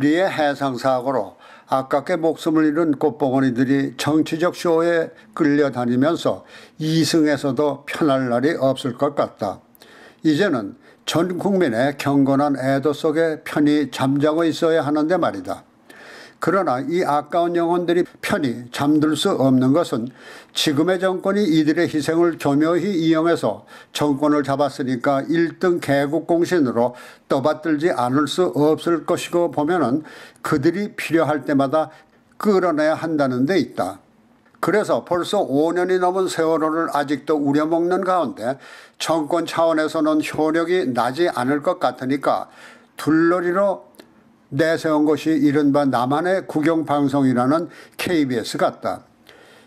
불의의 해상사고로 아깝게 목숨을 잃은 꽃봉오리들이 정치적 쇼에 끌려다니면서 이승에서도 편할 날이 없을 것 같다. 이제는 전 국민의 경건한 애도 속에 편히 잠자고 있어야 하는데 말이다. 그러나 이 아까운 영혼들이 편히 잠들 수 없는 것은 지금의 정권이 이들의 희생을 교묘히 이용해서 정권을 잡았으니까 1등 개국공신으로 떠받들지 않을 수 없을 것이고 보면은 그들이 필요할 때마다 끌어내야 한다는 데 있다. 그래서 벌써 5년이 넘은 세월호를 아직도 우려먹는 가운데 정권 차원에서는 효력이 나지 않을 것 같으니까 둘러리로 내세운 것이 이른바 남한의 국영방송이라는 KBS 같다.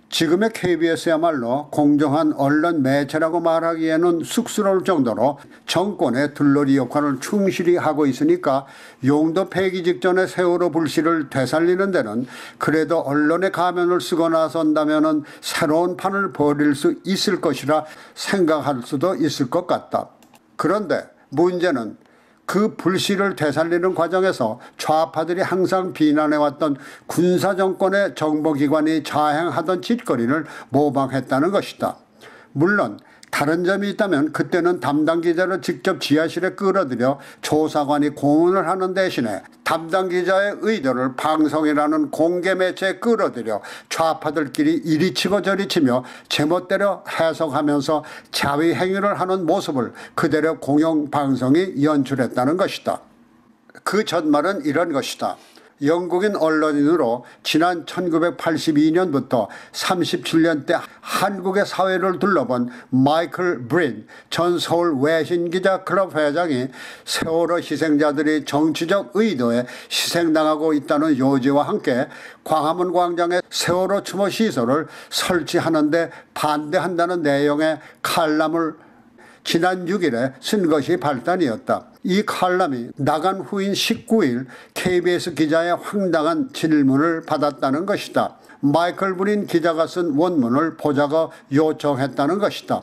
지금의 KBS야말로 공정한 언론 매체라고 말하기에는 쑥스러울 정도로 정권의 둘러리 역할을 충실히 하고 있으니까 용도 폐기 직전의 세월호 불씨를 되살리는 데는 그래도 언론의 가면을 쓰고 나선다면 새로운 판을 벌일 수 있을 것이라 생각할 수도 있을 것 같다. 그런데 문제는 그 불씨를 되살리는 과정에서 좌파들이 항상 비난해왔던 군사정권의 정보기관이 자행하던 짓거리를 모방했다는 것이다. 물론 다른 점이 있다면 그때는 담당 기자를 직접 지하실에 끌어들여 조사관이 고문을 하는 대신에 담당 기자의 의도를 방송이라는 공개 매체에 끌어들여 좌파들끼리 이리 치고 저리 치며 제멋대로 해석하면서 자위 행위를 하는 모습을 그대로 공영방송이 연출했다는 것이다. 그 전말은 이런 것이다. 영국인 언론인으로 지난 1982년부터 37년 때 한국의 사회를 둘러본 마이클 브린 전 서울 외신기자 클럽 회장이 세월호 희생자들이 정치적 의도에 희생당하고 있다는 요지와 함께 광화문 광장에 세월호 추모 시설을 설치하는 데 반대한다는 내용의 칼럼을 지난 6일에 쓴 것이 발단이었다. 이 칼럼이 나간 후인 19일 KBS 기자의 황당한 질문을 받았다는 것이다. 마이클 브린 기자가 쓴 원문을 보자고 요청했다는 것이다.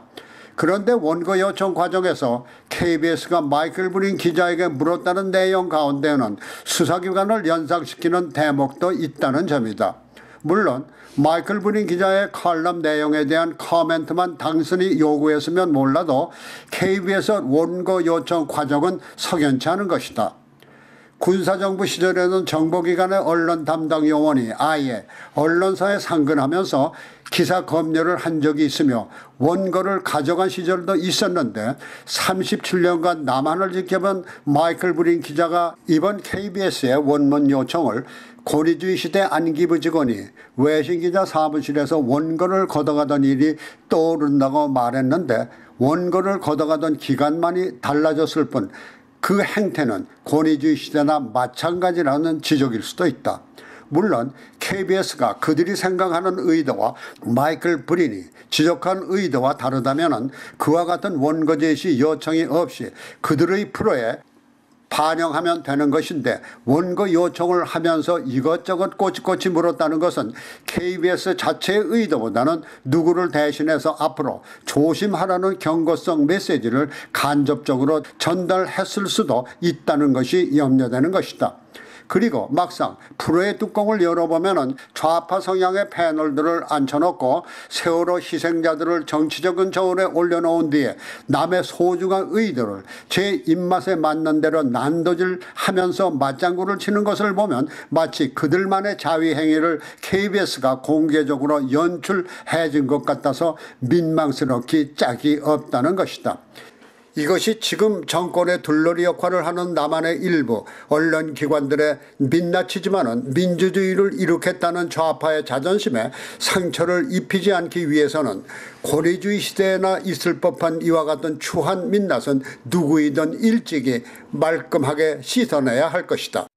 그런데 원고 요청 과정에서 KBS가 마이클 브린 기자에게 물었다는 내용 가운데는 수사기관을 연상시키는 대목도 있다는 점이다. 물론 마이클 브린 기자의 칼럼 내용에 대한 코멘트만 단순히 요구했으면 몰라도 KBS 원고 요청 과정은 석연치 않은 것이다. 군사정부 시절에는 정보기관의 언론 담당 요원이 아예 언론사에 상근하면서 기사 검열을 한 적이 있으며 원고를 가져간 시절도 있었는데 37년간 남한을 지켜본 마이클 브린 기자가 이번 KBS의 원문 요청을 고리주의 시대 안기부 직원이 외신기자 사무실에서 원고를 걷어가던 일이 떠오른다고 말했는데 원고를 걷어가던 기간만이 달라졌을 뿐 그 행태는 권위주의 시대나 마찬가지라는 지적일 수도 있다. 물론 KBS가 그들이 생각하는 의도와 마이클 브린이 지적한 의도와 다르다면 그와 같은 원고 제시 요청이 없이 그들의 프로에 반영하면 되는 것인데 원고 요청을 하면서 이것저것 꼬치꼬치 물었다는 것은 KBS 자체의 의도보다는 누구를 대신해서 앞으로 조심하라는 경고성 메시지를 간접적으로 전달했을 수도 있다는 것이 염려되는 것이다. 그리고 막상 프로의 뚜껑을 열어보면 좌파 성향의 패널들을 앉혀놓고 세월호 희생자들을 정치적인 저울에 올려놓은 뒤에 남의 소중한 의도를 제 입맛에 맞는 대로 난도질하면서 맞장구를 치는 것을 보면 마치 그들만의 자위 행위를 KBS가 공개적으로 연출해준 것 같아서 민망스럽기 짝이 없다는 것이다. 이것이 지금 정권의 둘러리 역할을 하는 남한의 일부 언론기관들의 민낯이지만은 민주주의를 일으켰다는 좌파의 자존심에 상처를 입히지 않기 위해서는 고리주의 시대에나 있을 법한 이와 같은 추한 민낯은 누구이든 일찍이 말끔하게 씻어내야 할 것이다.